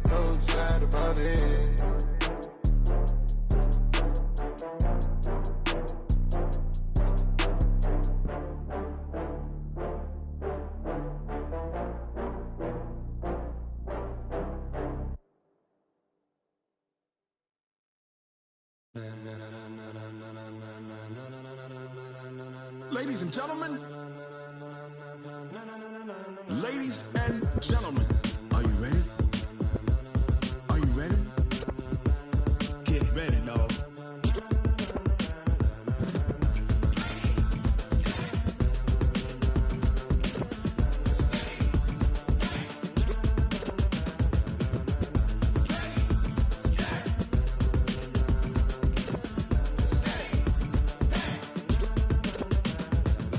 so sad about it. Ladies and gentlemen, ladies and gentlemen, are you ready? Are you ready? Get ready, dog.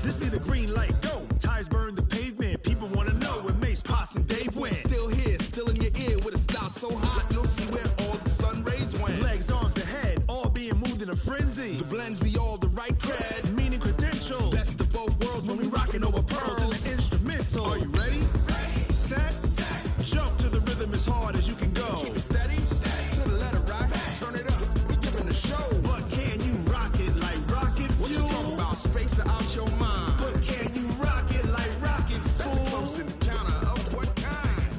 This be the green light, go. Tires burn the pavement. People want to know where Mace, Poss, and Dave went. Still here, still in your ear with a style so hot, you'll see where all the sun rays went. Legs, arms, and head, all being moved in a frenzy. The blends be all the right cred, meaning credentials. Best of both worlds when we rocking over pearls in the instrumental. Are you ready? Ready. Set. Jump to the rhythm as hard as you can go. Keep it steady. To the letter right. Turn it up. We giving the show. But can you rock it like rocket fuel? What you talking about? Space or out your mind? But can you rock it like rockets, fool? That's a close encounter of what kind?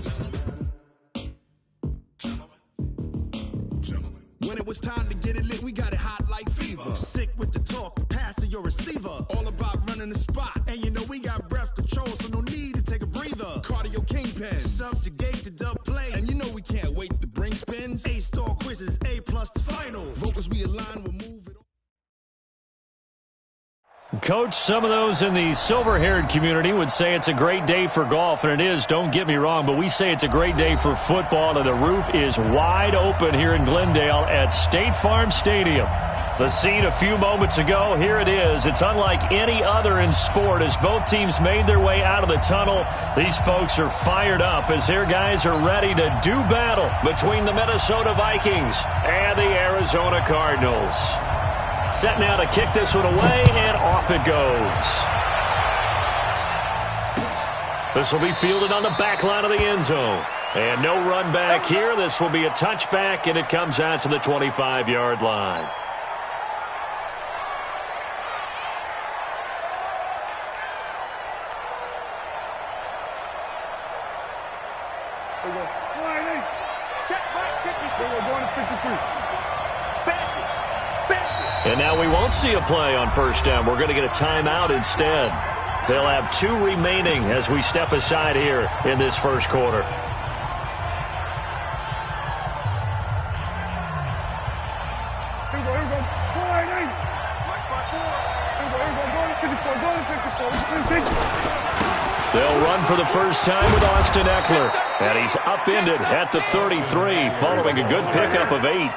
Gentlemen. When it was time to get it lit, we got it hot like fever. Sick with the talk, pass to your receiver. All about running the spot. And you know we got breath control, so no need to take a breather. Cardio kingpin. Subjugate the dub play. And you know we can't wait to bring spins. A-star quizzes, A+ the final. Vocals we align, we'll move it. Coach, some of those in the silver-haired community would say it's a great day for golf, and it is, don't get me wrong, but we say it's a great day for football, and the roof is wide open here in Glendale at State Farm Stadium. The scene a few moments ago, here it is. It's unlike any other in sport as both teams made their way out of the tunnel. These folks are fired up as their guys are ready to do battle between the Minnesota Vikings and the Arizona Cardinals. Set now to kick this one away, and off it goes. This will be fielded on the back line of the end zone. And no run back here. This will be a touchback, and it comes out to the 25-yard line. And now we won't see a play on first down. We're going to get a timeout instead. They'll have 2 remaining as we step aside here in this first quarter. They'll run for the first time with Austin Eckler. And he's upended at the 33 following a good pickup of 8.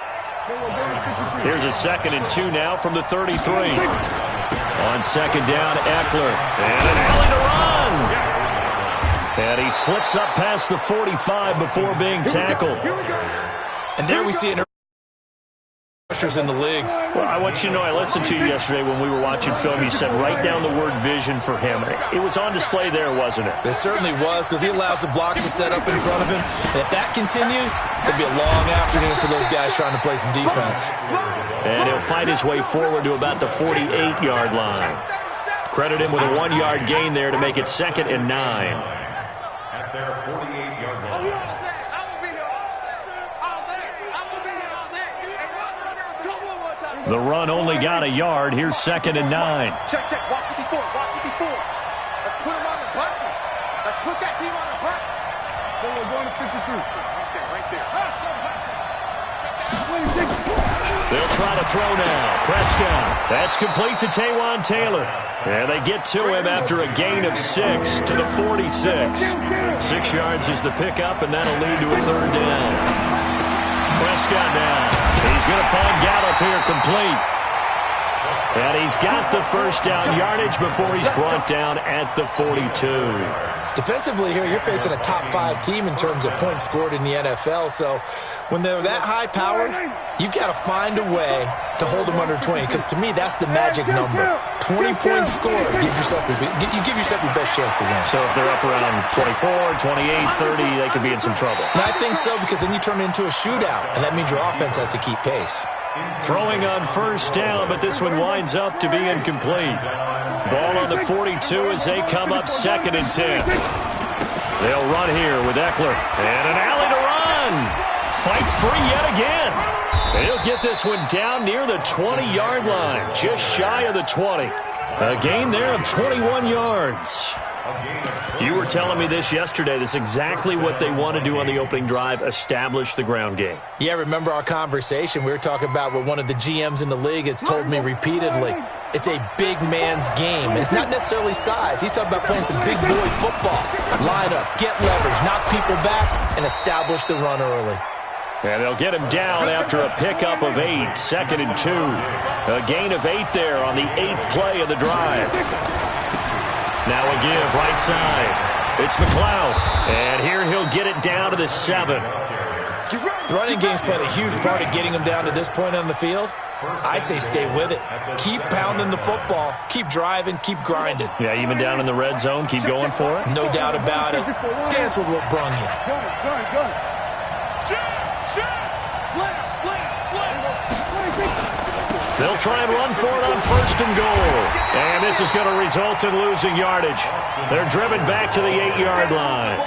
Here's a 2nd and 2 now from the 33. On second down, Eckler. And an alley to run. And he slips up past the 45 before being tackled. And there we see an rushers in the league. Well, I want you to know, I listened to you yesterday when we were watching film. You said write down the word vision for him. It was on display there, wasn't it? It certainly was, because he allows the blocks to set up in front of him. And if that continues, it'll be a long afternoon for those guys trying to play some defense. And he'll fight his way forward to about the 48-yard line. Credit him with a 1-yard gain there to make it 2nd and 9. At their 48-yard line. The run only got a yard. Here's 2nd and 9. Check, check. Watch 54. Watch 54. Let's put him on the buses. Let's put that team on the bus. We're going to 52. Right there. They'll try to throw now. Prescott. That's complete to Taywan Taylor. And they get to him after a gain of 6 to the 46. 6 yards is the pickup, and that'll lead to a 3rd down. Prescott now. He's going to find Gallup here complete. And he's got the first down yardage before he's brought down at the 42. Defensively here, you're facing a top 5 team in terms of points scored in the NFL. So when they're that high-powered, you've got to find a way to hold them under 20. Because to me, that's the magic number. 20-point score, you give yourself your best chance to win. So if they're up around 24, 28, 30, they could be in some trouble. And I think so, because then you turn it into a shootout, and that means your offense has to keep pace. Throwing on first down, but this one winds up to be incomplete. Ball on the 42 as they come up 2nd and 10. They'll run here with Eckler. And an alley to run. Fights free yet again. He'll get this one down near the 20-yard line, just shy of the 20. A gain there of 21 yards. You were telling me this yesterday. This is exactly what they want to do on the opening drive, establish the ground game. Yeah, remember our conversation? We were talking about what one of the GMs in the league has told me repeatedly. It's a big man's game, and it's not necessarily size. He's talking about playing some big boy football. Line up, get leverage, knock people back, and establish the run early. And they'll get him down after a pickup of 8, 2nd and 2. A gain of 8 there on the 8th play of the drive. Now a give right side. It's McLeod. And here he'll get it down to the 7. The running game's played a huge part of getting him down to this point on the field. I say stay with it. Keep pounding the football. Keep driving. Keep grinding. Yeah, even down in the red zone, keep going for it. No doubt about it. Dance with what brung you. They'll try and run for it on 1st and goal. And this is going to result in losing yardage. They're driven back to the 8-yard line.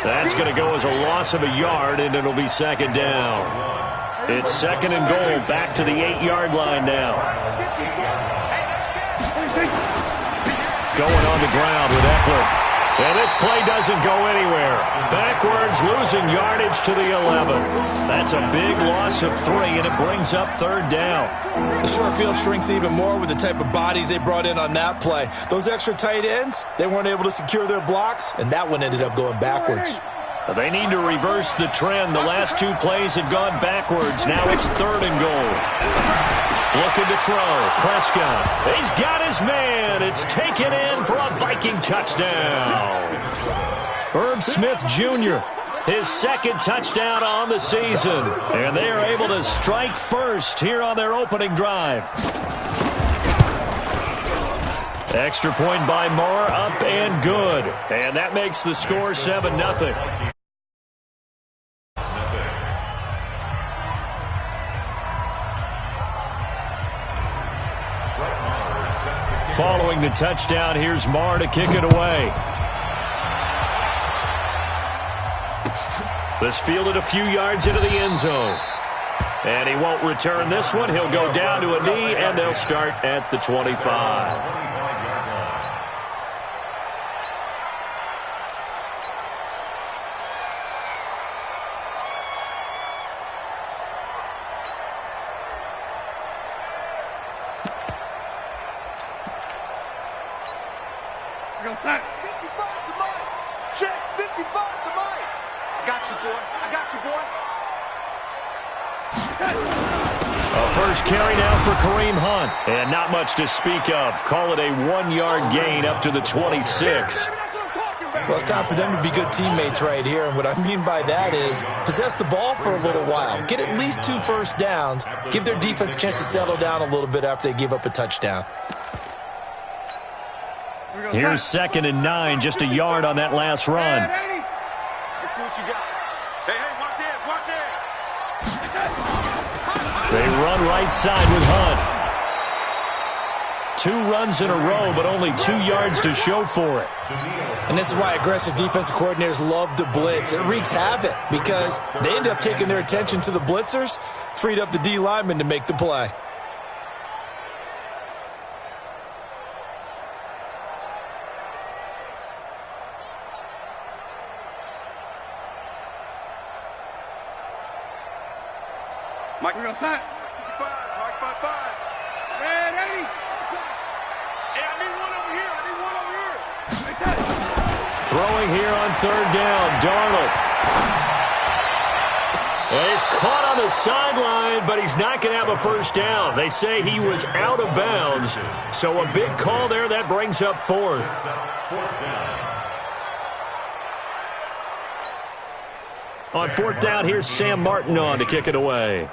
That's going to go as a loss of a yard, and it'll be 2nd down. It's 2nd and goal, back to the 8-yard line now. Going on the ground with Eckler. And this play doesn't go anywhere. Backwards, losing yardage to the 11. That's a big loss of 3, and it brings up 3rd down. The short field shrinks even more with the type of bodies they brought in on that play. Those extra tight ends, they weren't able to secure their blocks, and that one ended up going backwards. They need to reverse the trend. The last 2 plays have gone backwards. Now it's 3rd and goal. Looking to throw. Prescott. He's got his man. It's taken in for a Viking touchdown. Herb Smith Jr., his 2nd touchdown on the season. And they are able to strike first here on their opening drive. Extra point by Moore, up and good. And that makes the score 7-0. Following the touchdown, here's Marr to kick it away. This fielded a few yards into the end zone. And he won't return this one. He'll go down to a knee, and they'll start at the 25. Sack. 55 to Mike. Check. 55 to Mike. I got you, boy. I got you, boy. A first carry now for Kareem Hunt. And not much to speak of. Call it a 1-yard gain up to the 26. Well, it's time for them to be good teammates right here. And what I mean by that is possess the ball for a little while. Get at least 2 first downs. Give their defense a chance to settle down a little bit after they give up a touchdown. Here's 2nd and 9, just a yard on that last run. Let's see what you got. Hey, watch it, watch it. They run right side with Hunt. 2 runs in a row, but only 2 yards to show for it. And this is why aggressive defensive coordinators love to blitz. It wreaks havoc because they end up taking their attention to the blitzers, freed up the D lineman to make the play. Mike, we're going to sign. 55, Mike, 55. Man, 80. Hey, I need one over here. I need one over here. Throwing here on 3rd down, Darnold. And he's caught on the sideline, but he's not going to have a first down. They say he was out of bounds. So a big call there. That brings up 4th. On 4th down, here's Sam Martin on to kick it away.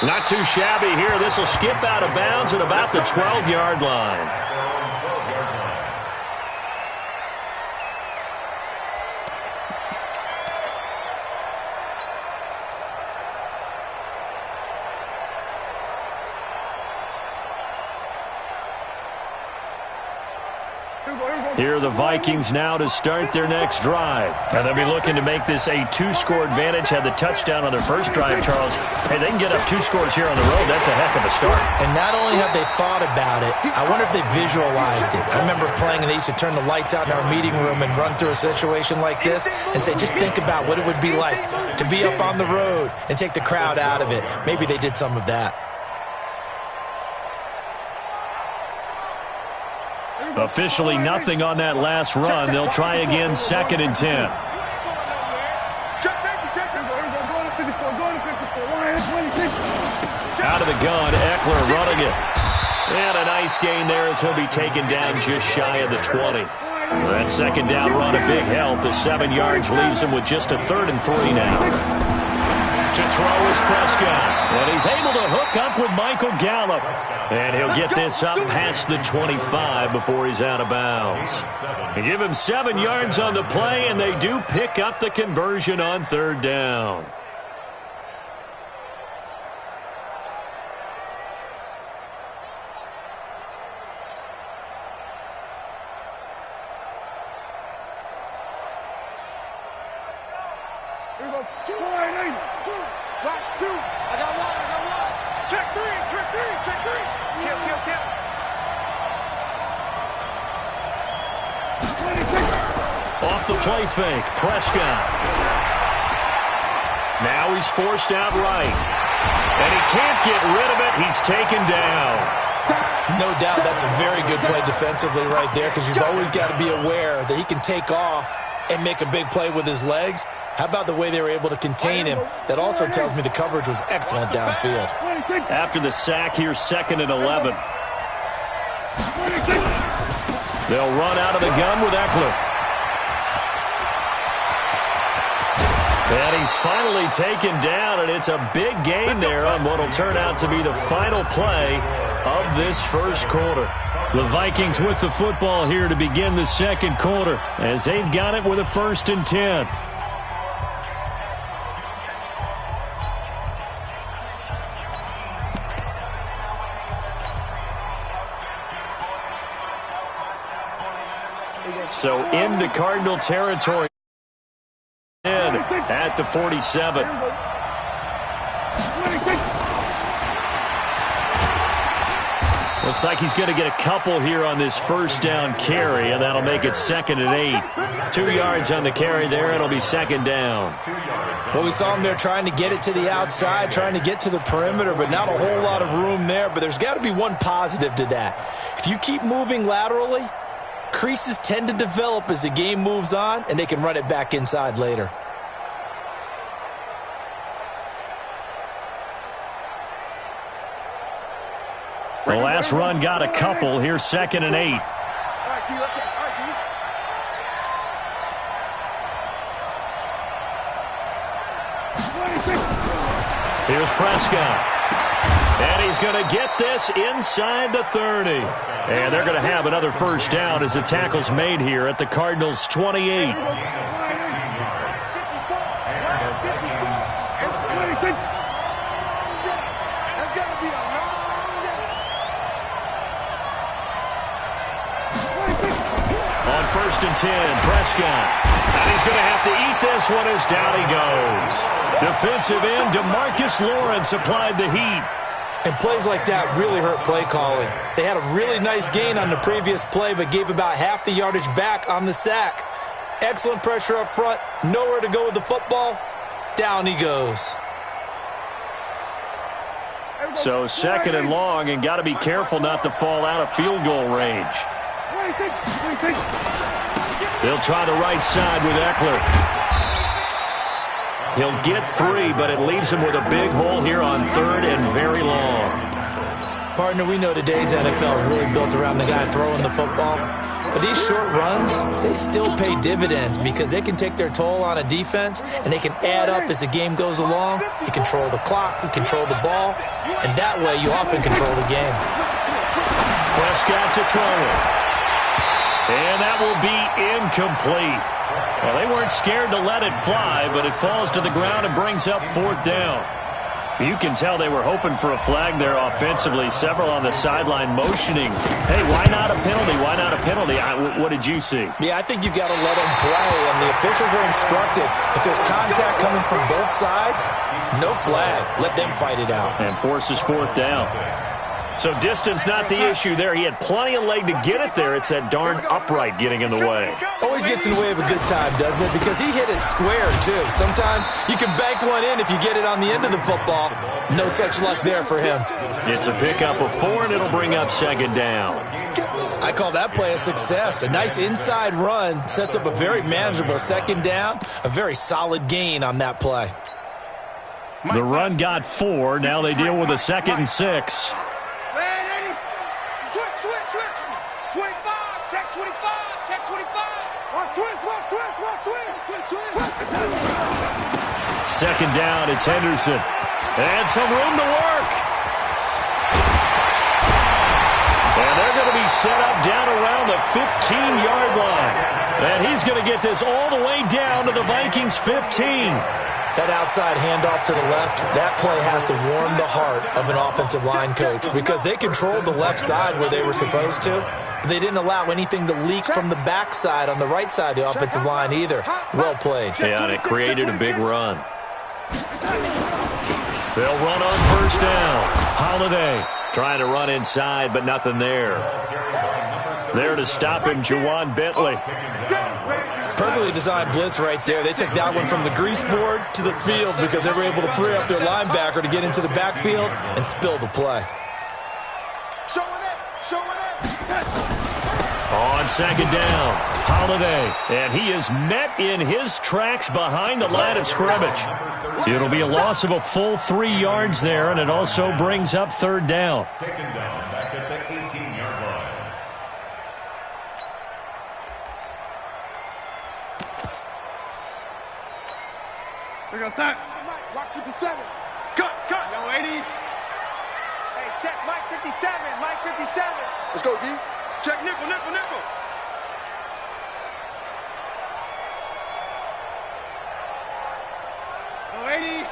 Not too shabby here. This will skip out of bounds at about the 12-yard line. Here are the Vikings now to start their next drive. And they'll be looking to make this a two-score advantage. Had the touchdown on their first drive, Charles. Hey, they can get up 2 scores here on the road. That's a heck of a start. And not only have they thought about it, I wonder if they visualized it. I remember playing and they used to turn the lights out in our meeting room and run through a situation like this and say, just think about what it would be like to be up on the road and take the crowd out of it. Maybe they did some of that. Officially nothing on that last run. They'll try again, 2nd and 10. Out of the gun, Eckler running it. And a nice gain there as he'll be taken down just shy of the 20. That second down run, a big help. The 7 yards leaves him with just a 3rd and 3 now. To throw is Prescott. And he's able to hook up with Michael Gallup. And he'll get this up past the 25 before he's out of bounds. They give him 7 yards on the play, and they do pick up the conversion on 3rd down. Here we go. 280. Watch 2. I got 1. Check 3. Check 3. Kill. Off the play fake, Prescott. Now he's forced out right. And he can't get rid of it. He's taken down. No doubt that's a very good play defensively right there, because you've always got to be aware that he can take off and make a big play with his legs. How about the way they were able to contain him? That also tells me the coverage was excellent downfield. After the sack, here's 2nd and 11. They'll run out of the gun with Eckler. And he's finally taken down, and it's a big gain there on what will turn out to be the final play of this first quarter. The Vikings with the football here to begin the second quarter, as they've got it with a 1st and 10. So into Cardinal territory at the 47. Looks like he's going to get a couple here on this first down carry, and that'll make it 2nd and 8. 2 yards on the carry there. It'll be 2nd down. Well, we saw him there trying to get it to the outside, trying to get to the perimeter, but not a whole lot of room there. But there's got to be one positive to that. If you keep moving laterally, creases tend to develop as the game moves on, and they can run it back inside later. The last run got a couple. Here's 2nd and 8. All right, T, let's go. All right, T. Here's Prescott. And he's going to get this inside the 30. And they're going to have another first down as the tackle's made here at the Cardinals' 28. On 1st and 10, Prescott. And he's going to have to eat this one as down he goes. Defensive end DeMarcus Lawrence applied the heat. And plays like that really hurt play calling. They had a really nice gain on the previous play, but gave about half the yardage back on the sack. Excellent pressure up front. Nowhere to go with the football. Down he goes. So 2nd and long, and got to be careful not to fall out of field goal range. They'll try the right side with Eckler. He'll get 3, but it leaves him with a big hole here on 3rd and very long. Partner, we know today's NFL is really built around the guy throwing the football. But these short runs, they still pay dividends because they can take their toll on a defense, and they can add up as the game goes along. You control the clock, you control the ball, and that way you often control the game. Prescott to throw it. And that will be incomplete. Well, they weren't scared to let it fly, but it falls to the ground and brings up 4th down. You can tell they were hoping for a flag there offensively. Several on the sideline motioning. Hey, why not a penalty? Why not a penalty? What did you see? Yeah, I think you've got to let them play, and the officials are instructed. If there's contact coming from both sides, no flag. Let them fight it out. And forces 4th down. So distance not the issue there. He had plenty of leg to get it there. It's that darn upright getting in the way. Always gets in the way of a good time, doesn't it? Because he hit it square, too. Sometimes you can bank one in if you get it on the end of the football. No such luck there for him. It's a pickup of 4, and it'll bring up 2nd down. I call that play a success. A nice inside run sets up a very manageable 2nd down. A very solid gain on that play. The run got 4. Now they deal with a 2nd and 6. 2nd down, it's Henderson. And some room to work. And they're going to be set up down around the 15-yard line. And he's going to get this all the way down to the Vikings' 15. That outside handoff to the left, that play has to warm the heart of an offensive line coach because they controlled the left side where they were supposed to, but they didn't allow anything to leak from the backside on the right side of the offensive line either. Well played. Yeah, and it created a big run. They'll run on 1st down. Holiday trying to run inside, but nothing there. There to stop him, Juwan Bentley. Perfectly designed blitz right there. They took that one from the grease board to the field because they were able to free up their linebacker to get into the backfield and spill the play. On 2nd down, Holiday, and he is met in his tracks behind the line of scrimmage. It'll be a loss of a full 3 yards there, and it also brings up 3rd down. Taken down back at the 18-yard line. We're going to start. Mike 57. Cut. Yo, 80. Hey, check Mike 57. Mike 57. Let's go, D. Check nickel. Yo, 80.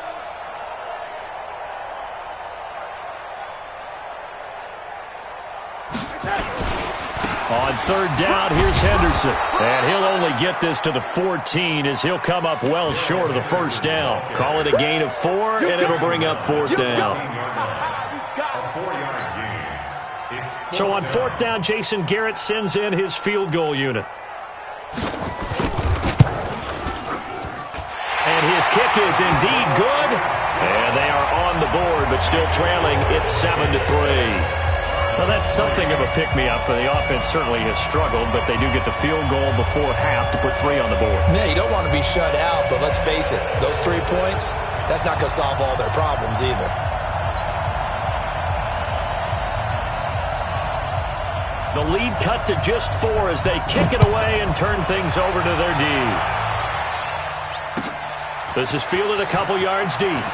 On 3rd down, here's Henderson. And he'll only get this to the 14 as he'll come up well short of the 1st down. Call it a gain of 4, and it'll bring up 4th down. So on 4th down, Jason Garrett sends in his field goal unit. And his kick is indeed good. And they are on the board, but still trailing. It's 7-3. Well, that's something of a pick-me-up. The offense certainly has struggled, but they do get the field goal before half to put 3 on the board. Yeah, you don't want to be shut out, but let's face it, those 3 points, that's not going to solve all their problems either. The lead cut to just 4 as they kick it away and turn things over to their D. This is fielded a couple yards deep.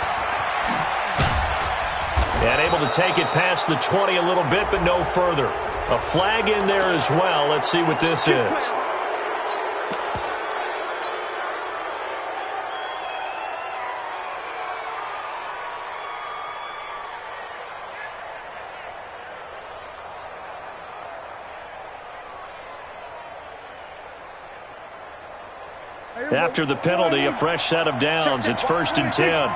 And able to take it past the 20 a little bit, but no further. A flag in there as well. Let's see what this is. After the penalty, a fresh set of downs. It's 1st and 10.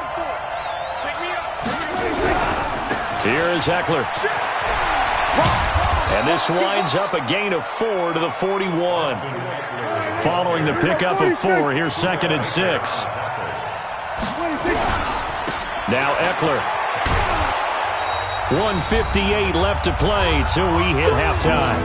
Here is Eckler. And this winds up a gain of 4 to the 41. Following the pickup of 4, here's 2nd and 6. Now Eckler. 1:58 left to play till we hit halftime.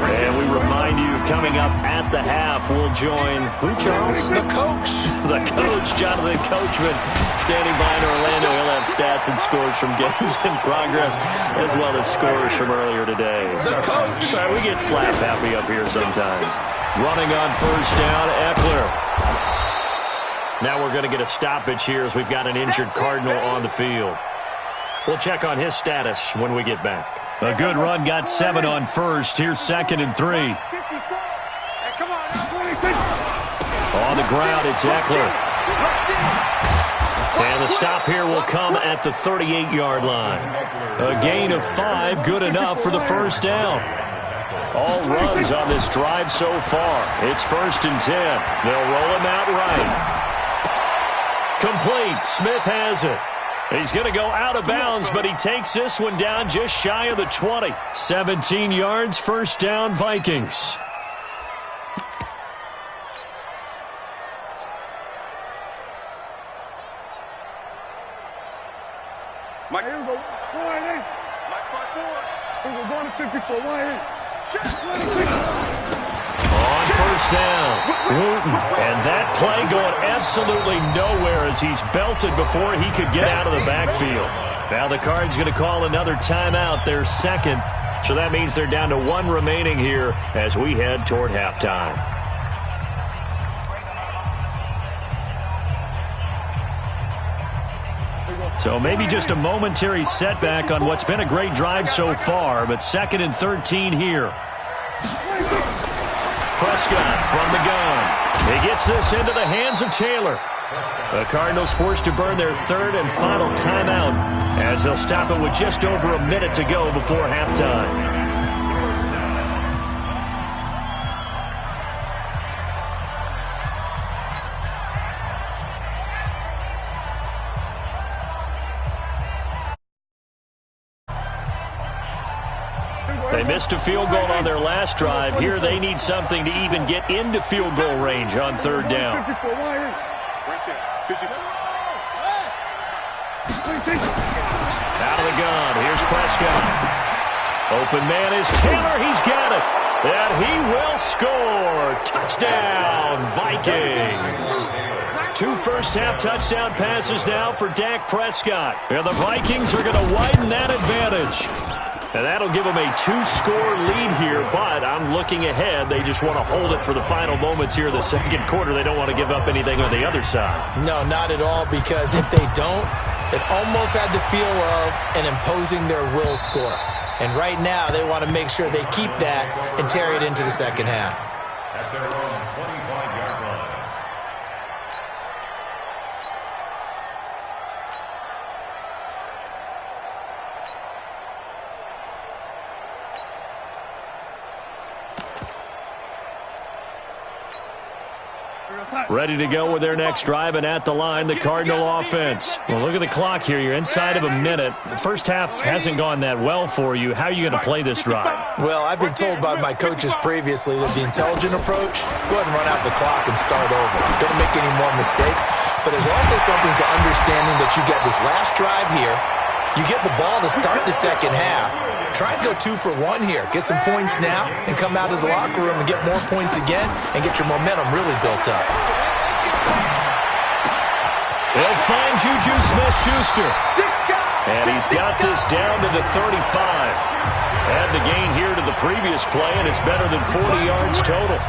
And we remind you coming up at the half. We'll join, who, Charles? The coach. The coach, Jonathan Coachman, standing by in Orlando. He'll have stats and scores from games in progress, as well as scores from earlier today. The coach. We get slap happy up here sometimes. Running on first down, Eckler. Now we're going to get a stoppage here as we've got an injured Cardinal on the field. We'll check on his status when we get back. A good run, got 7 on first. Here's 2nd and 3. On the ground, it's Eckler. And the stop here will come at the 38-yard line. A gain of 5, good enough for the first down. All runs on this drive so far. It's 1st and 10. They'll roll him out right. Complete. Smith has it. He's going to go out of bounds, but he takes this one down just shy of the 20. 17 yards, first down, Vikings. Mike, here we go. Mike, 5-4. We're going to 54. On first down, Wooten. And that play going absolutely nowhere as he's belted before he could get out of the backfield. Now the Cards going to call another timeout, their second. So that means they're down to 1 remaining here as we head toward halftime. So maybe just a momentary setback on what's been a great drive so far, but 2nd and 13 here. Prescott from the gun. He gets this into the hands of Taylor. The Cardinals forced to burn their 3rd and final timeout as they'll stop it with just over a minute to go before halftime. They missed a field goal on their last drive. Here they need something to even get into field goal range on 3rd down. Out of the gun. Here's Prescott. Open man is Taylor. He's got it. And he will score. Touchdown, Vikings. 2 first-half touchdown passes now for Dak Prescott. And the Vikings are going to widen that advantage. And that'll give them a 2-score lead here, but I'm looking ahead. They just want to hold it for the final moments here in the second quarter. They don't want to give up anything on the other side. No, not at all, because if they don't, it almost had the feel of an imposing their will score. And right now, they want to make sure they keep that and carry it into the second half. At their own 25-yard line. Ready to go with their next drive, and at the line, the Cardinal offense. Well, look at the clock here. You're inside of a minute. The first half hasn't gone that well for you. How are you going to play this drive? Well, I've been told by my coaches previously that the intelligent approach, go ahead and run out the clock and start over. Don't make any more mistakes. But there's also something to understanding that you get this last drive here. You get the ball to start the second half. Try and go 2 for 1 here. Get some points now and come out of the locker room and get more points again and get your momentum really built up. They'll find Juju Smith-Schuster. And he's got this down to the 35. Add the gain here to the previous play, and it's better than 40 yards total.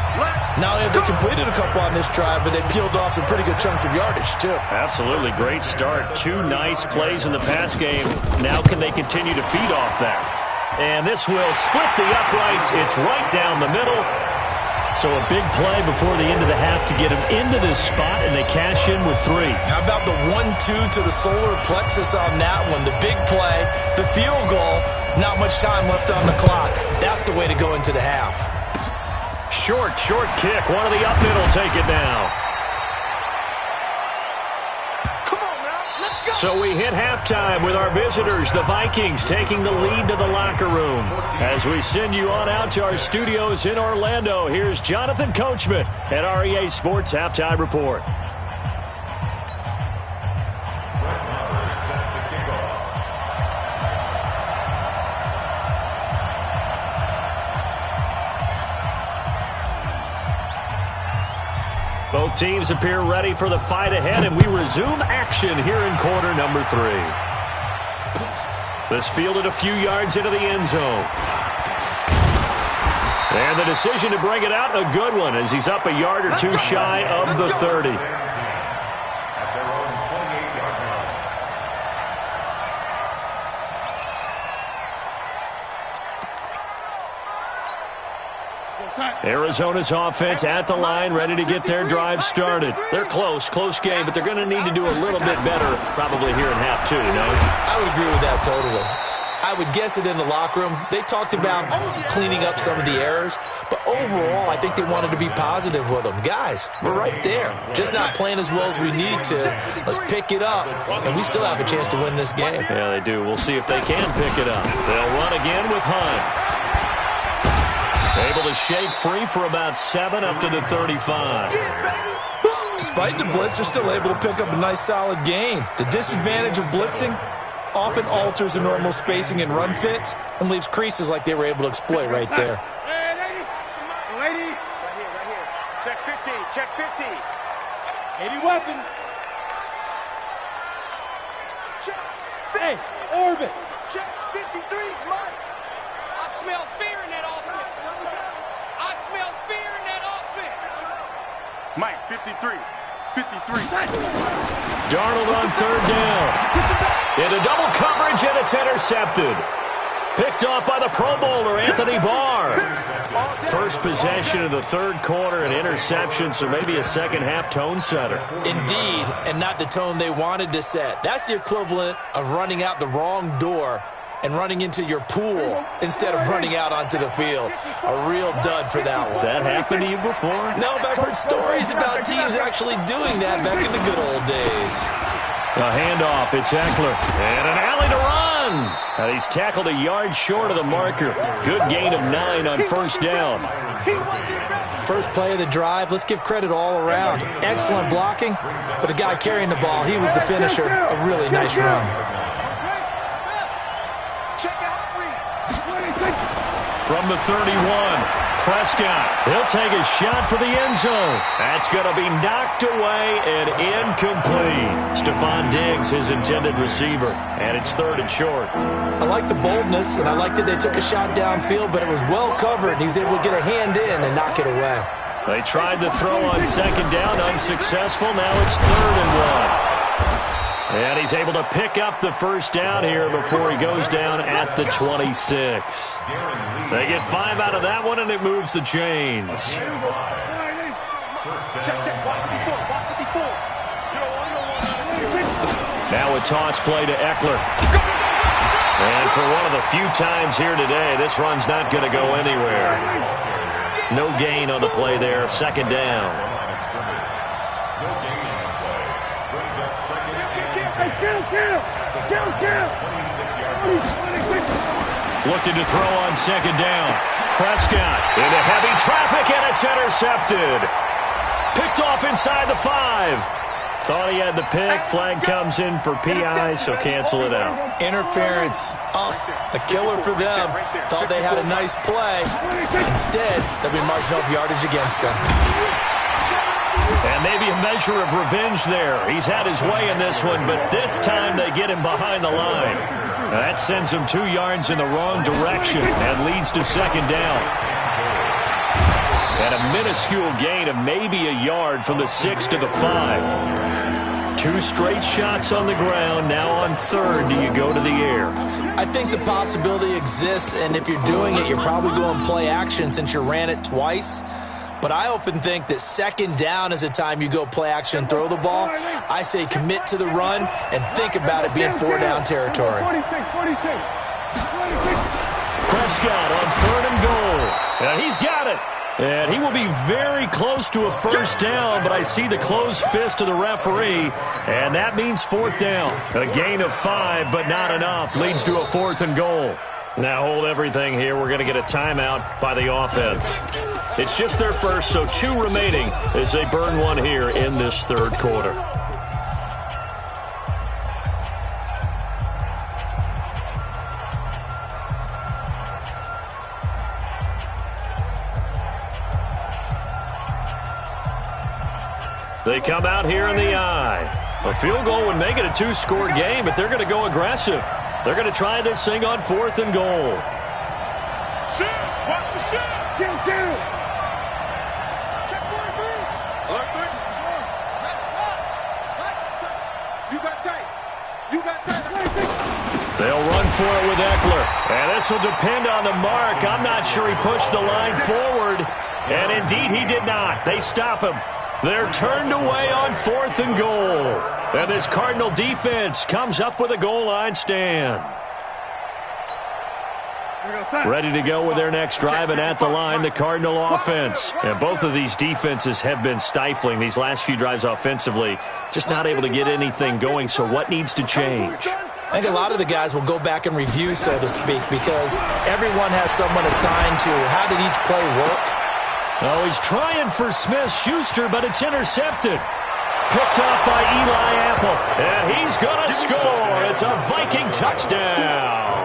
Now they completed a couple on this drive, but they peeled off some pretty good chunks of yardage, too. Absolutely great start. 2 nice plays in the pass game. Now can they continue to feed off that? And this will split the uprights. It's right down the middle. So a big play before the end of the half to get them into this spot, and they cash in with 3. How about the 1-2 to the solar plexus on that one? The big play, the field goal, not much time left on the clock. That's the way to go into the half. Short kick. One of the up mid will take it now. So we hit halftime with our visitors, the Vikings, taking the lead to the locker room. As we send you on out to our studios in Orlando, here's Jonathan Coachman at REA Sports Halftime Report. Both teams appear ready for the fight ahead, and we resume action here in quarter number 3. This fielded a few yards into the end zone. And the decision to bring it out, a good one, as he's up a yard or two shy of the 30. Arizona's offense at the line, ready to get their drive started. They're close game, but they're going to need to do a little bit better probably here in half 2, no? I would agree with that totally. I would guess it in the locker room. They talked about cleaning up some of the errors, but overall, I think they wanted to be positive with them. Guys, we're right there. Just not playing as well as we need to. Let's pick it up, and we still have a chance to win this game. Yeah, they do. We'll see if they can pick it up. They'll run again with Hunt. Able to shake free for about 7 up to the 35. Despite the blitz, they're still able to pick up a nice solid gain. The disadvantage of blitzing often alters the normal spacing and run fits and leaves creases like they were able to exploit right there. Hey, lady. Right here. Check 50. 80 weapon. Check 50. Hey, orbit. Check 53's Mike. I smell fear in that offense. I smell fear in that offense. Mike, 53. Darnold on third down. Into double coverage, and it's intercepted. Picked off by the Pro Bowler, Anthony Barr. First possession of the third quarter, an interception, so maybe a second-half tone setter. Indeed, and not the tone they wanted to set. That's the equivalent of running out the wrong door and running into your pool instead of running out onto the field. A real dud for that one. Has that happened to you before? No, but I've heard stories about teams actually doing that back in the good old days. A handoff, it's Eckler. And an alley to run. And he's tackled a yard short of the marker. Good gain of 9 on first down. First play of the drive, let's give credit all around. Excellent blocking, but the guy carrying the ball, he was the finisher. A really nice run. From the 31, Prescott. He'll take a shot for the end zone. That's going to be knocked away and incomplete. Stephon Diggs, his intended receiver, and it's 3rd and short. I like the boldness, and I like that they took a shot downfield, but it was well covered, and he's able to get a hand in and knock it away. They tried the throw on second down, unsuccessful. Now it's 3rd and 1. And he's able to pick up the first down here before he goes down at the 26. They get 5 out of that one, and it moves the chains. Now a toss play to Eckler. And for one of the few times here today, this run's not going to go anywhere. No gain on the play there, 2nd down. Looking to throw on 2nd down. Prescott into heavy traffic, and it's intercepted. Picked off inside the 5. Thought he had the pick. Flag comes in for PI, so cancel it out. Interference. Oh, a killer for them. Thought they had a nice play. Instead, there'll be marginal yardage against them. And maybe a measure of revenge there. He's had his way in this one, but this time they get him behind the line. That sends him 2 yards in the wrong direction and leads to 2nd down. And a minuscule gain of maybe a yard from the 6 to the 5. 2 straight shots on the ground. Now on 3rd, do you go to the air? I think the possibility exists, and if you're doing it, you're probably going play action since you ran it twice. But I often think that 2nd down is a time you go play action and throw the ball. I say commit to the run and think about it being 4-down territory. Prescott on 3rd and goal. And he's got it. And he will be very close to a first down, but I see the closed fist of the referee, and that means 4th down. A gain of 5, but not enough. Leads to a 4th and goal. Now hold everything here. We're going to get a timeout by the offense. It's just their first, so 2 remaining as they burn one here in this 3rd quarter. They come out here in the I. A field goal would make it a two-score game, but they're going to go aggressive. They're going to try this thing on 4th and goal. Shoot! Watch the shoot! Get down! Check 43! Alert 3! You got tight! You got tight! They'll run for it with Eckler. And this will depend on the mark. I'm not sure he pushed the line forward. And indeed he did not. They stop him. They're turned away on 4th and goal. And this Cardinal defense comes up with a goal line stand. Ready to go with their next drive, and at the line, the Cardinal offense. And both of these defenses have been stifling these last few drives offensively. Just not able to get anything going, so what needs to change? I think a lot of the guys will go back and review, so to speak, because everyone has someone assigned to how did each play work. Oh, he's trying for Smith-Schuster, but it's intercepted. Picked off by Eli Apple, and he's going to score. It's a Viking touchdown.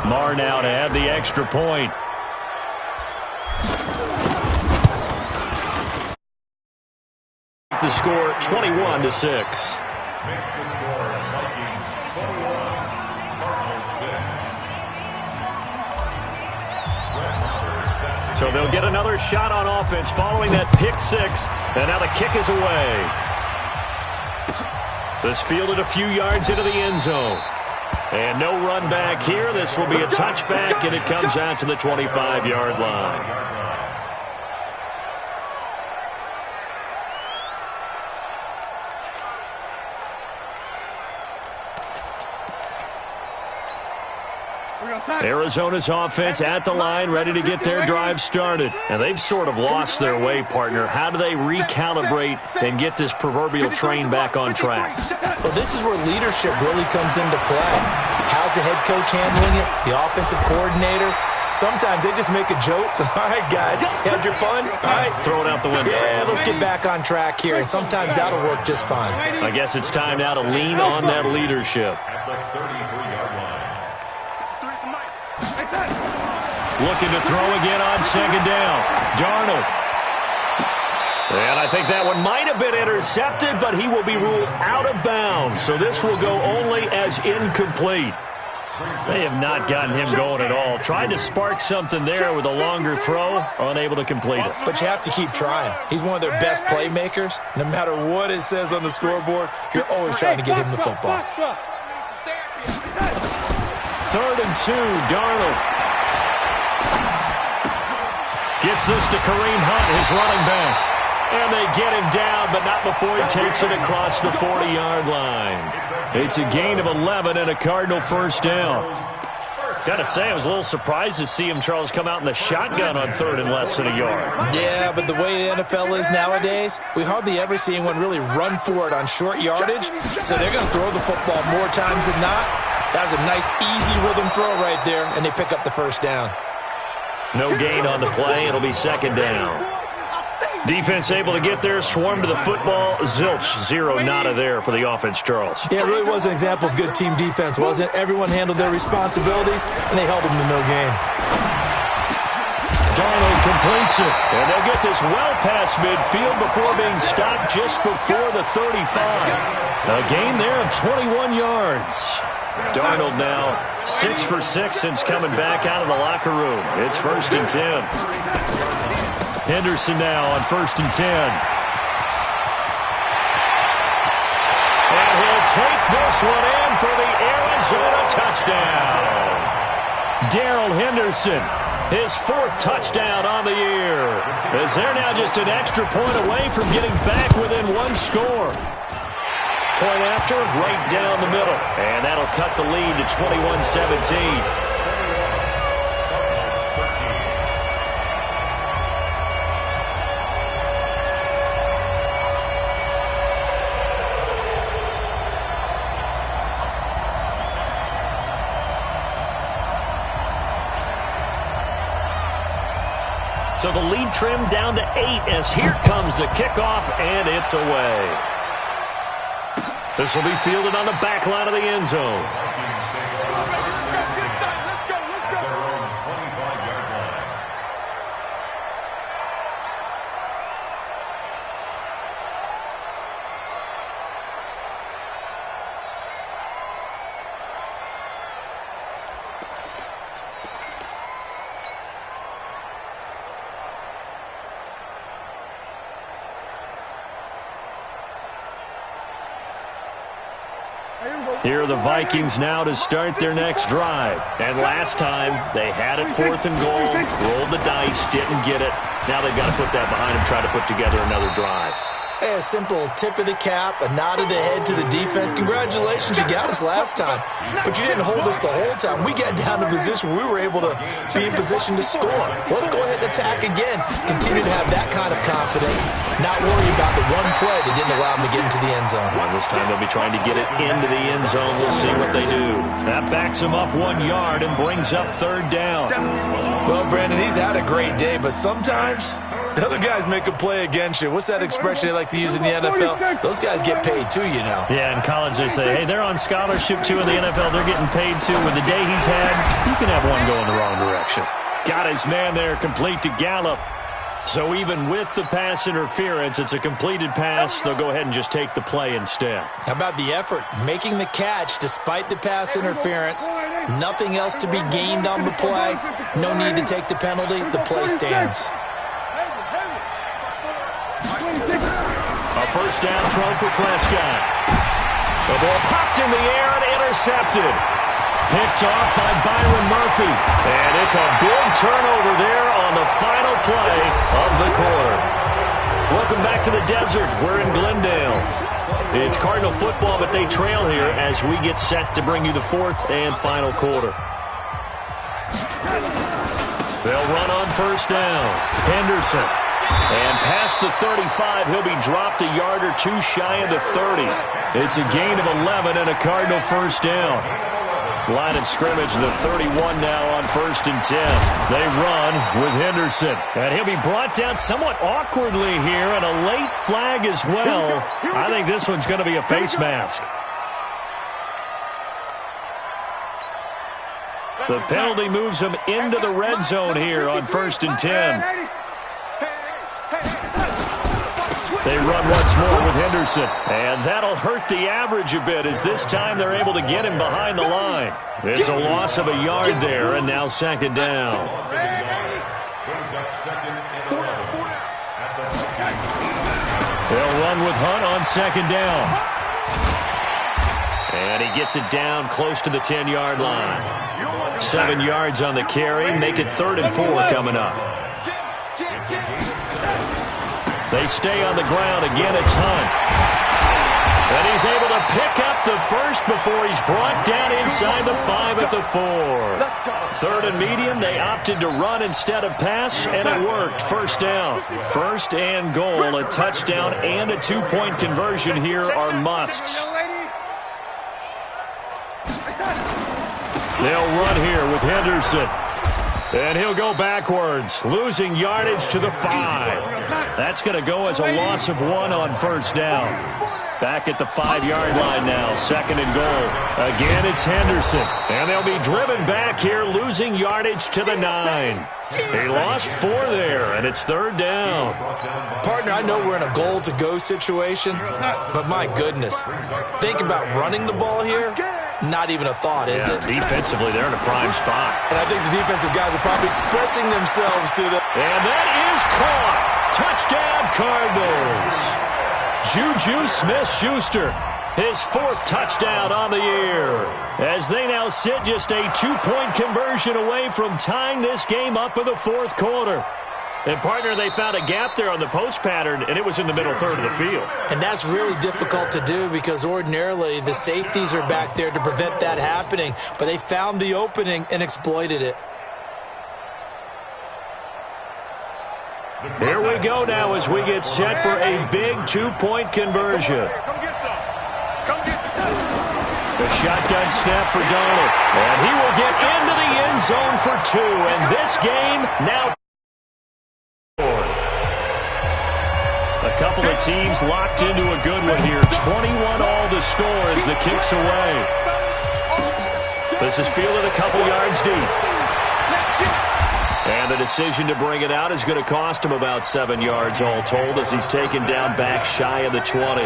Marr now to add the extra point. The score 21-6. Makes the score Vikings 21, Cardinals 6. So they'll get another shot on offense following that pick six, and now the kick is away. This fielded a few yards into the end zone. And no run back here. This will be a touchback, and it comes out to the 25-yard line. Arizona's offense at the line, ready to get their drive started. And they've sort of lost their way, partner. How do they recalibrate and get this proverbial train back on track? Well, this is where leadership really comes into play. How's the head coach handling it? The offensive coordinator? Sometimes they just make a joke. All right, guys, had your fun? All right. Throw it out the window. Yeah, let's get back on track here. And sometimes that'll work just fine. I guess it's time now to lean on that leadership. At the 33-yard line. Looking to throw again on second down. Darnold. And I think that one might have been intercepted, but he will be ruled out of bounds. So this will go only as incomplete. They have not gotten him going at all. Tried to spark something there with a longer throw, unable to complete it. But you have to keep trying. He's one of their best playmakers. No matter what it says on the scoreboard, you're always trying to get him the football. 3rd and 2, Darnold. Gets this to Kareem Hunt, his running back. And they get him down, but not before he takes it across the 40-yard line. It's a gain of 11 and a Cardinal first down. Got to say, I was a little surprised to see him, Charles, come out in the shotgun on 3rd and less than a yard. Yeah, but the way the NFL is nowadays, we hardly ever see anyone really run for it on short yardage. So they're going to throw the football more times than not. That was a nice, easy rhythm throw right there, and they pick up the first down. No gain on the play. It'll be second down. Defense able to get there, swarm to the football. Zilch, zero nada there for the offense, Charles. Yeah, it really was an example of good team defense, wasn't it? Everyone handled their responsibilities, and they held them to no gain. Darnold completes it, and they'll get this well past midfield before being stopped just before the 35. A gain there of 21 yards. Darnold now 6 for 6 since coming back out of the locker room. It's 1st and 10. Henderson now on 1st and 10. And he'll take this one in for the Arizona touchdown. Darrell Henderson, his 4th touchdown on the year. As they're now just an extra point away from getting back within one score. Point after, right down the middle. And that'll cut the lead to 21-17. So the lead trimmed down to 8 as here comes the kickoff, and it's away. This will be fielded on the back line of the end zone. Here are the Vikings now to start their next drive. And last time, they had it 4th and goal, rolled the dice, didn't get it. Now they've got to put that behind them, try to put together another drive. Hey, a simple tip of the cap, a nod of the head to the defense. Congratulations, you got us last time. But you didn't hold us the whole time. We got down to position where we were able to be in position to score. Let's go ahead and attack again. Continue to have that kind of confidence. Not worry about the one play that didn't allow them to get into the end zone. Well, this time they'll be trying to get it into the end zone. We'll see what they do. That backs them up 1 yard and brings up 3rd down. Well, Brandon, he's had a great day, but sometimes the other guys make a play against you. What's that expression they like to use in the NFL? Those guys get paid too, you know. Yeah, in college they say, hey, they're on scholarship too. In the NFL, they're getting paid too. With the day he's had, you can have one go in the wrong direction. Got his man there, complete to Gallup. So even with the pass interference, it's a completed pass. They'll go ahead and just take the play instead. How about the effort? Making the catch despite the pass interference. Nothing else to be gained on the play. No need to take the penalty. The play stands. A 1st down throw for Prescott. The ball popped in the air and intercepted. Picked off by Byron Murphy. And it's a big turnover there on the final play of the quarter. Welcome back to the desert. We're in Glendale. It's Cardinal football, but they trail here as we get set to bring you the 4th and final quarter. They'll run on 1st down. Henderson. And past the 35, he'll be dropped a yard or two shy of the 30. It's a gain of 11 and a Cardinal 1st down. Line of scrimmage, the 31 now on 1st and 10. They run with Henderson. And he'll be brought down somewhat awkwardly here, and a late flag as well. I think this one's going to be a face mask. The penalty moves him into the red zone here on 1st and 10. They run once more with Henderson, and that'll hurt the average a bit as this time they're able to get him behind the line. It's a loss of a yard there, and now 2nd down. They'll run with Hunt on 2nd down. And he gets it down close to the 10-yard line. 7 yards on the carry, make it 3rd and 4 coming up. They stay on the ground. Again, it's Hunt. And he's able to pick up the 1st before he's brought down inside the 5 at the 4. 3rd and medium. They opted to run instead of pass, and it worked. 1st down. 1st and goal. A touchdown and a 2-point conversion here are musts. They'll run here with Henderson. And he'll go backwards, losing yardage to the 5. That's going to go as a loss of 1 on 1st down. Back at the 5-yard line now, 2nd and goal. Again, it's Henderson. And they'll be driven back here, losing yardage to the 9. He lost 4 there, and it's 3rd down. Partner, I know we're in a goal-to-go situation, but my goodness. Think about running the ball here. Not even a thought, is it? Defensively, they're in a prime spot. And I think the defensive guys are probably expressing themselves to them. And that is caught. Touchdown, Cardinals. Juju Smith-Schuster, his 4th touchdown on the year. As they now sit just a 2-point conversion away from tying this game up in the 4th quarter. And, partner, they found a gap there on the post pattern, and it was in the middle 3rd of the field. And that's really difficult to do because ordinarily the safeties are back there to prevent that happening. But they found the opening and exploited it. Here we go now as we get set for a big 2-point conversion. The shotgun snap for Donald. And he will get into the end zone for 2. And this game now... A couple of teams locked into a good one here. 21 all the score as the kick's away. This is fielded a couple yards deep. And the decision to bring it out is going to cost him about 7 yards all told as he's taken down back shy of the 20.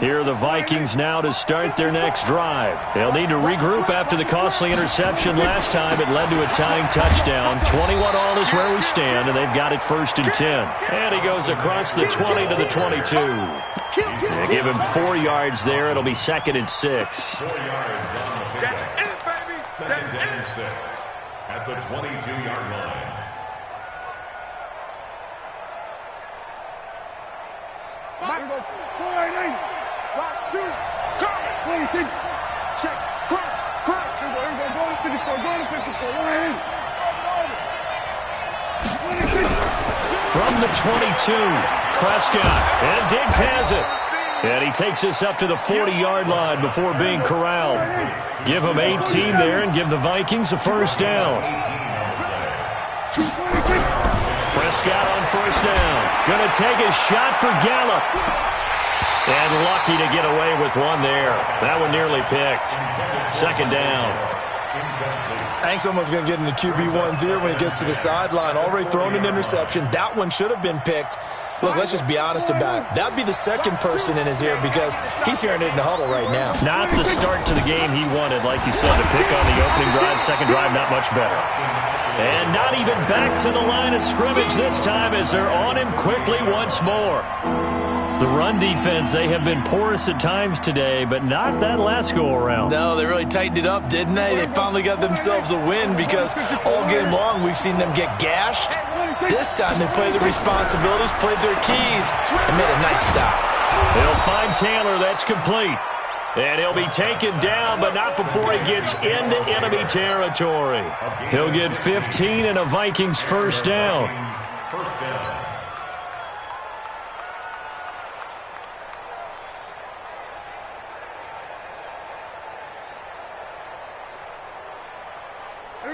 Here are the Vikings now to start their next drive. They'll need to regroup after the costly interception last time. It led to a tying touchdown. 21-all is where we stand, and they've got it 1st and 10. And he goes across the 20 to the 22. They give him 4 yards there. It'll be 2nd and 6. 4 yards on the pickup. 2nd and 6 at the 22-yard line. Watch 2. Come. Check. Crunch. Crunch. Go to 54. Go to 54. From the 22, Prescott. And Diggs has it. And he takes us up to the 40-yard line before being corralled. Give him 18 there and give the Vikings a 1st down. Prescott on 1st down. Going to take a shot for Gallup. And lucky to get away with one there. That one nearly picked. 2nd down. I think someone's going to get into QB1's ear when he gets to the sideline. Already thrown an interception. That one should have been picked. Look, let's just be honest about it. That'd be the second person in his ear because he's hearing it in the huddle right now. Not the start to the game he wanted, like you said, to pick on the opening drive. Second drive, not much better. And not even back to the line of scrimmage this time as they're on him quickly once more. The run defense, they have been porous at times today, but not that last go-around. No, they really tightened it up, didn't they? They finally got themselves a win because all game long we've seen them get gashed. This time they played their responsibilities, played their keys, and made a nice stop. They'll find Taylor. That's complete. And he'll be taken down, but not before he gets into enemy territory. He'll get 15 and a Vikings 1st down. 1st down.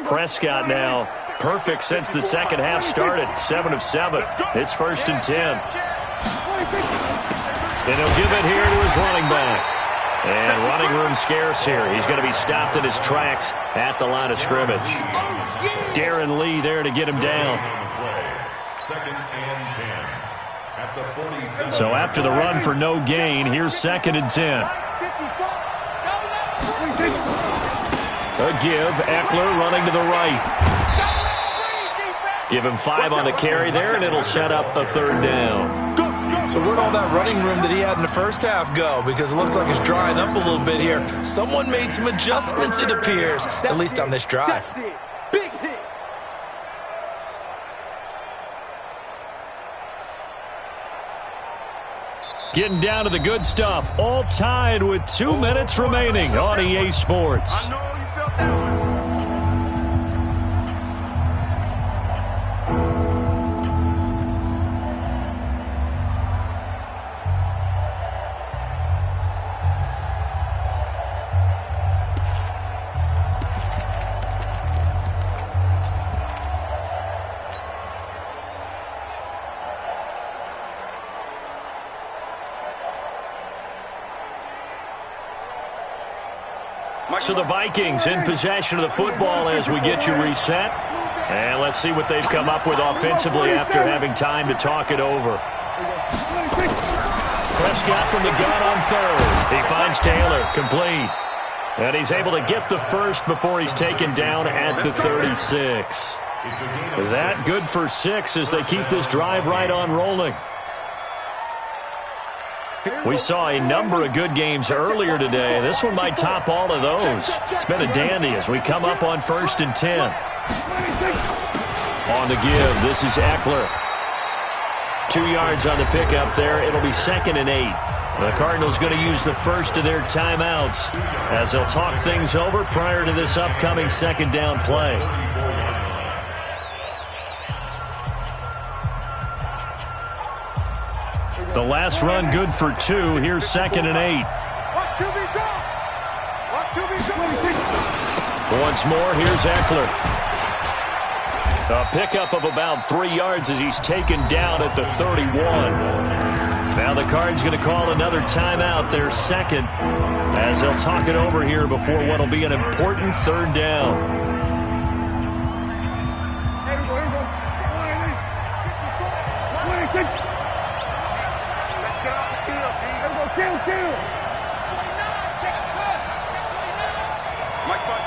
Prescott now, perfect since the second half started. 7 of 7. It's 1st and 10. And he'll give it here to his running back. And running room scarce here. He's going to be stopped in his tracks at the line of scrimmage. Darren Lee there to get him down. 2nd and 10 at the 47. So after the run for no gain, here's 2nd and 10. A give, Eckler running to the right. Give him 5 on the carry there, and it'll set up a 3rd down. So where'd all that running room that he had in the first half go? Because it looks like it's drying up a little bit here. Someone made some adjustments, it appears, at least on this drive. Big hit. Getting down to the good stuff, all tied with 2 minutes remaining on EA Sports. I know you felt that one. So the Vikings in possession of the football as we get you reset. And let's see what they've come up with offensively after having time to talk it over. Prescott from the gun on 3rd. He finds Taylor, complete. And he's able to get the 1st before he's taken down at the 36. That good for 6 as they keep this drive right on rolling. We saw a number of good games earlier today. This one might top all of those. It's been a dandy as we come up on 1st and 10. On the give, this is Eckler. 2 yards on the pickup there. It'll be 2nd and 8. The Cardinals going to use the first of their timeouts as they'll talk things over prior to this upcoming 2nd down play. The last run good for 2. Here's 2nd and 8. Once more, here's Eckler. A pickup of about 3 yards as he's taken down at the 31. Now the Cards going to call another timeout, their 2nd, as they'll talk it over here before what will be an important 3rd down. Kill. Mike's by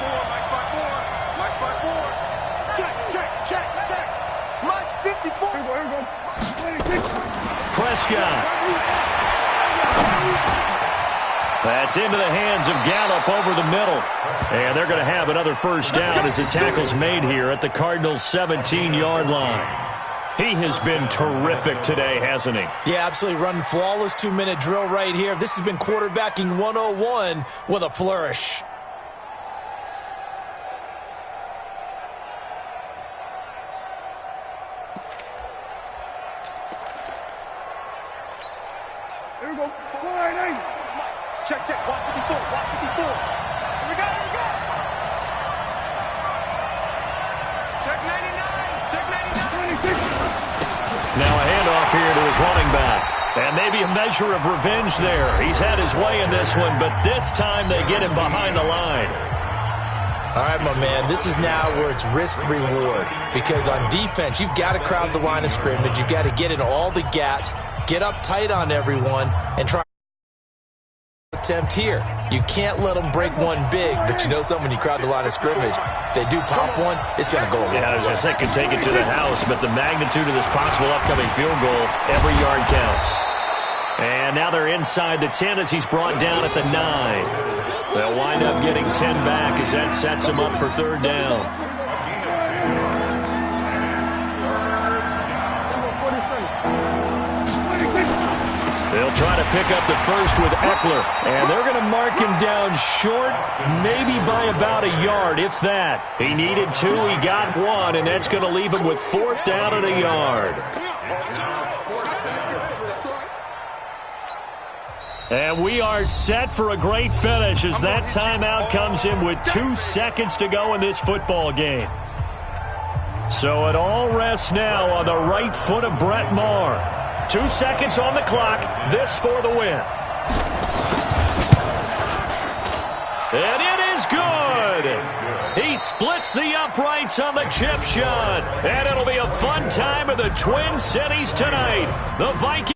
four. Check. Mike's 54. Here we go. Prescott. That's into the hands of Gallup over the middle. And they're going to have another first down as the tackle's made here at the Cardinals' 17-yard line. He has been terrific today, hasn't he? Yeah, absolutely. Running flawless 2-minute drill right here. This has been quarterbacking 101 with a flourish. Here we go. Check. Watch 54. Here we go. Check 99. Now a handoff here to his running back. And maybe a measure of revenge there. He's had his way in this one, but this time they get him behind the line. All right, my man, this is now where it's risk-reward. Because on defense, you've got to crowd the line of scrimmage. You've got to get in all the gaps, get up tight on everyone, and try to attempt here. You can't let them break one big, but you know something, when you crowd the line of scrimmage, if they do pop one, it's going to go away. Yeah, I was going to say, could take it to the house, but the magnitude of this possible upcoming field goal, every yard counts. And now they're inside the 10 as he's brought down at the 9. They'll wind up getting 10 back as that sets him up for third down. They'll try to pick up the first with Eckler, and they're going to mark him down short, maybe by about a yard, if that. He needed 2, he got 1, and that's going to leave him with 4th down at a yard. And we are set for a great finish as that timeout comes in with 2 seconds to go in this football game. So it all rests now on the right foot of Brett Maher. 2 seconds on the clock. This for the win. And it is good. He splits the uprights on the chip shot. And it'll be a fun time in the Twin Cities tonight. The Vikings